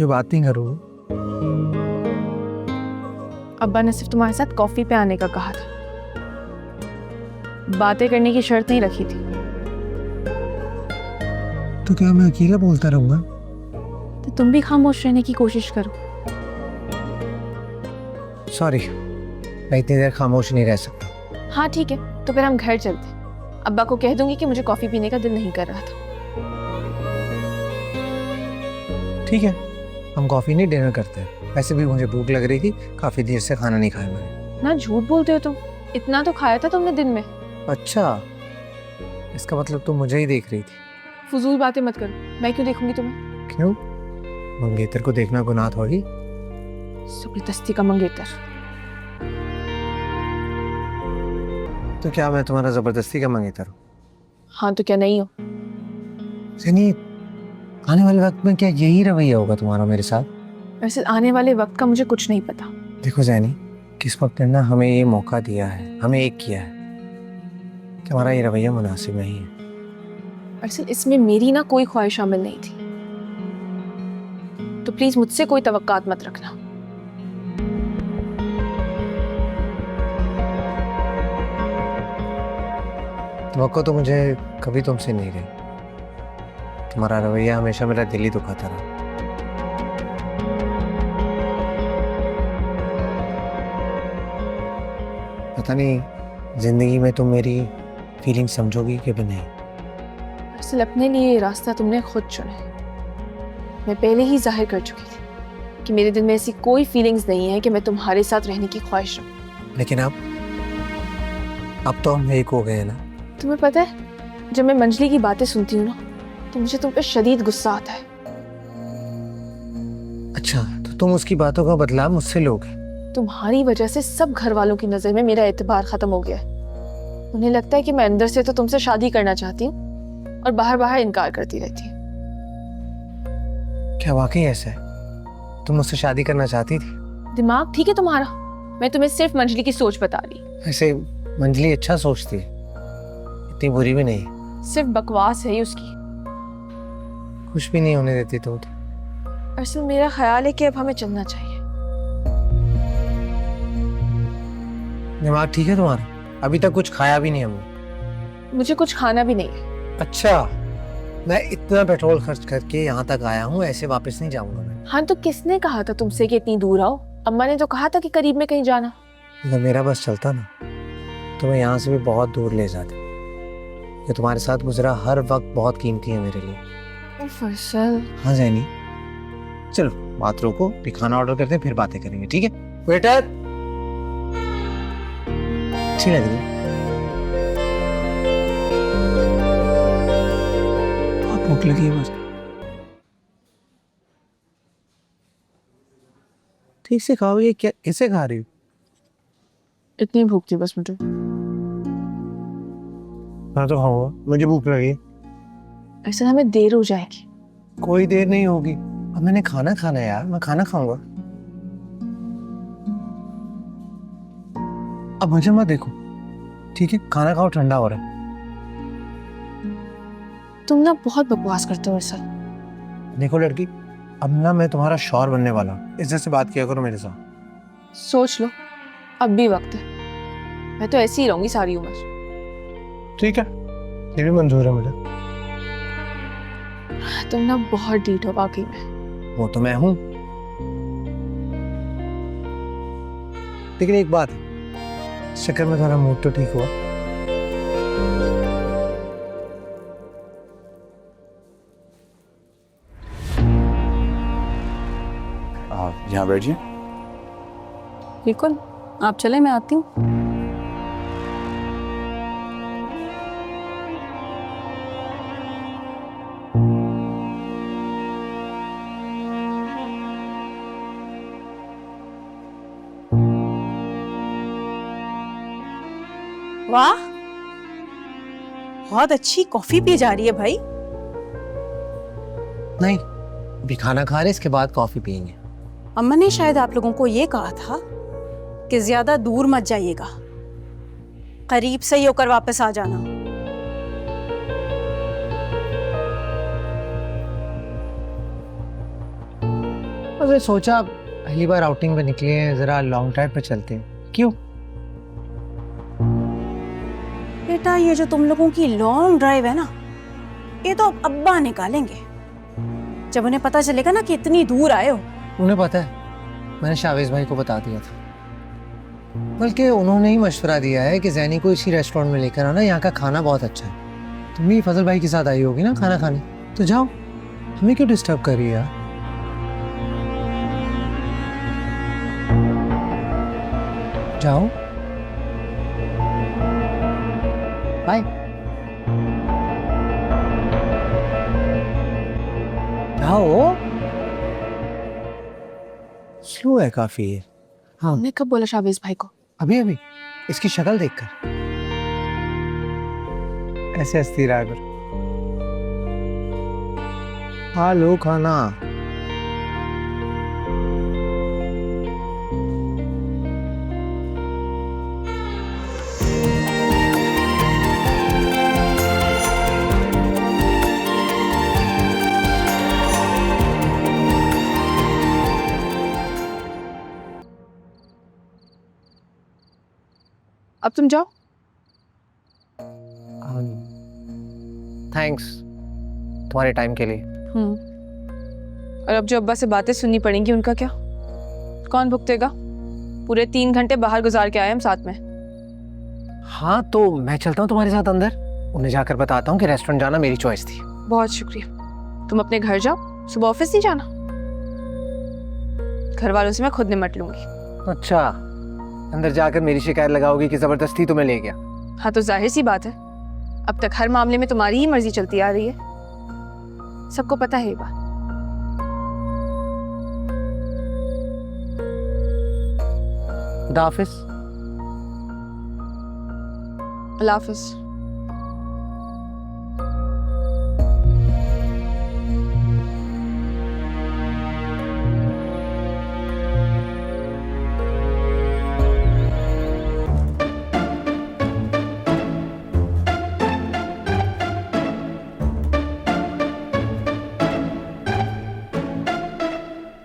क्यों बात नहीं करोगे? अब्बा ने सिर्फ तुम्हारे साथ कॉफी पे आने का कहा था, बातें करने की शर्त नहीं रखी थी। तो क्या मैं अकेला बोलता रहूंगा? तो तुम भी खामोश रहने की कोशिश करो। सॉरी, मैं इतनी देर खामोश नहीं रह सकता। हाँ ठीक है, तो फिर हम घर चलते। अब्बा को कह दूंगी कि मुझे कॉफी पीने का दिल नहीं कर रहा था। ठीक है, हम कॉफी नहीं डिनर करते हैं। वैसे भी मुझे भूख लग रही थी, काफी देर से खाना नहीं खाया मैंने। ना झूठ बोलते हो तुम, इतना तो खाया था तुमने दिन में। अच्छा, इसका मतलब तुम मुझे ही देख रही थी। फजूल बातें मत करो, मैं क्यों देखूंगी तुम्हें? क्यों? मंगेतर को देखना गुनाह थोड़ी। जबरदस्ती का मंगेतर। तो क्या मैं तुम्हारा जबरदस्ती का मंगेतर हूँ? हाँ तो क्या नहीं हो? यानी आने वाले वक्त में क्या यही रवैया होगा तुम्हारा मेरे साथ? वैसे आने वाले वक्त का मुझे कुछ नहीं पता। देखो जैनी, किस्मत ने ना हमें ये मौका दिया है, हमें एक किया है कि हमारा ये रवैया मुनासिब नहीं है। असल इसमें मेरी ना कोई ख्वाहिश शामिल नहीं थी, तो प्लीज मुझसे कोई तवक्कात मत रखना। तवक्को तो मुझे कभी तुमसे नहीं रही। तुम्हारा रवैया हमेशा मेरा दिल ही दुखाता रहा। पता नहीं जिंदगी में तुम मेरी फीलिंग समझोगी कि भी नहीं। असल अपने लिए ये रास्ता तुमने खुद चुना है। मैं पहले ही जाहिर कर चुकी थी कि मेरे दिल में ऐसी कोई फीलिंग्स नहीं है कि मैं तुम्हारे साथ रहने की ख्वाहिश रखूं। लेकिन अब तो हम एक हो गए हैं ना। तुम्हें पता है, जब मैं मंजली की बातें सुनती हूँ ना, तो मुझे तुम पे शदीद गुस्सा आता है। अच्छा, तो तुम उसकी बातों का बदला मुझसे लोगे? तुम्हारी वजह से सब घर वालों की नजर में मेरा एतबार खत्म हो गया है। उन्हें लगता है कि मैं अंदर से तो तुमसे शादी करना चाहती हूँ और बाहर बाहर इनकार करती रहती हूँ। क्या वाकई ऐसा है? तुम मुझसे शादी करना चाहती थी? दिमाग ठीक है तुम्हारा? मैं तुम्हें सिर्फ मंजली की सोच बता रही। ऐसे मंजली अच्छा सोचती है, इतनी बुरी भी नहीं। सिर्फ बकवास है ये उसकी। कुछ भी नहीं होने देती तुम तो। असल मेरा ख्याल है कि अब हमें चलना चाहिए। दिमाग ठीक है तुम्हारा? अभी तक कुछ खाया भी नहीं हमने। मुझे कुछ खाना भी नहीं है। अच्छा, मैं इतना पेट्रोल खर्च करके यहाँ तक आया हूँ, ऐसे वापस नहीं जाऊंगा मैं। हाँ तो किसने कहा था तुमसे कि इतनी दूर आओ? अम्मा ने तो कहा था कि करीब में कहीं जाना। अगर मेरा बस चलता ना तो मैं यहाँ से भी बहुत दूर ले जाती। ये तुम्हारे साथ गुजरा हर वक्त बहुत कीमती है मेरे लिए। ओ फैसल। हाँ जैनी, चलो बात रोको, फिर खाना ऑर्डर करते हैं, फिर बातें करेंगे, ठीक है? वेटर, अच्छी लग रही है। बहुत भूख लगी है बस। ठीक से खाओ, ये क्या कैसे खा रही हो? इतनी भूख थी बस मुझे। हाँ तो खाऊंगा, मुझे भूख लगी। ऐसे हमें देर हो जाएगी। कोई देर नहीं होगी, अब मैंने खाना खाना है यार, मैं खाना खाऊंगा। अब मुझे मत देखो, ठीक है? खाना खाओ, ठंडा हो रहा है। तुम ना बहुत बकवास करते हो ऐसा। देखो लड़की, अब ना मैं तुम्हारा शौहर बनने वाला हूँ, इज्जत से बात किया करो मेरे साथ। सोच लो, अब भी वक्त है। मैं तो ऐसी ही रहूंगी सारी उम्र। ठीक है, ये भी मंजूर है मुझे। तुम ना बहुत डीठ हो वाकई में। वो तो मैं हूं, लेकिन एक बात है, इस चक्कर में तुम्हारा मूड तो ठीक हुआ। यहाँ बैठिए। बिल्कुल, आप चले, मैं आती हूँ। वाह, बहुत अच्छी कॉफी पी जा रही है भाई। नहीं, अभी खाना खा रहे, इसके बाद कॉफी पियेंगे। अम्मा ने शायद आप लोगों को ये कहा था कि ज्यादा दूर मत जाइएगा, करीब से ही होकर वापस आ जाना। हमने सोचा पहली बार आउटिंग पे निकले हैं, जरा लॉन्ग ड्राइव पे चलते हैं। क्यों? बेटा ये जो तुम लोगों की लॉन्ग ड्राइव है ना, ये तो अब अब्बा निकालेंगे जब उन्हें पता चलेगा ना कि इतनी दूर आए हो। उन्हें पता है, मैंने शावेज भाई को बता दिया था, बल्कि उन्होंने ही मशवरा दिया है कि जैनी को इसी रेस्टोरेंट में लेकर आना, यहाँ का खाना बहुत अच्छा है। तुम भी फजल भाई के साथ आई होगी ना खाना खाने, तो जाओ, हमें क्यों डिस्टर्ब कर रही है यार? जाओ, बाय। जाओ, स्लो है काफी ये। हाँ, हमने कब बोला शाहबेज भाई को? अभी अभी इसकी शक्ल देखकर ऐसे हंसती रहा कर। हाँ लो खाना। अब तुम जाओ। थैंक्स तुम्हारे टाइम के लिए। और अब जो अब्बा से बातें सुननी पड़ेंगी उनका क्या? कौन भुगतेगा? पूरे 3 घंटे बाहर गुजार के आए हम साथ में। हाँ तो मैं चलता हूँ तुम्हारे साथ अंदर, उन्हें जाकर बताता हूँ कि रेस्टोरेंट जाना मेरी चॉइस थी। बहुत शुक्रिया। तुम अपने घर जाओ, सुबह ऑफिस नहीं जाना? घर वालों से मैं खुद निमट लूंगी। अच्छा, अंदर जाकर मेरी शिकायत लगाओगी कि जबरदस्ती तुम्हें ले गया? हाँ तो जाहिर सी बात है, अब तक हर मामले में तुम्हारी ही मर्जी चलती आ रही है, सबको पता है ये बात। खुदा हाफिज। अल्लाह हाफिज।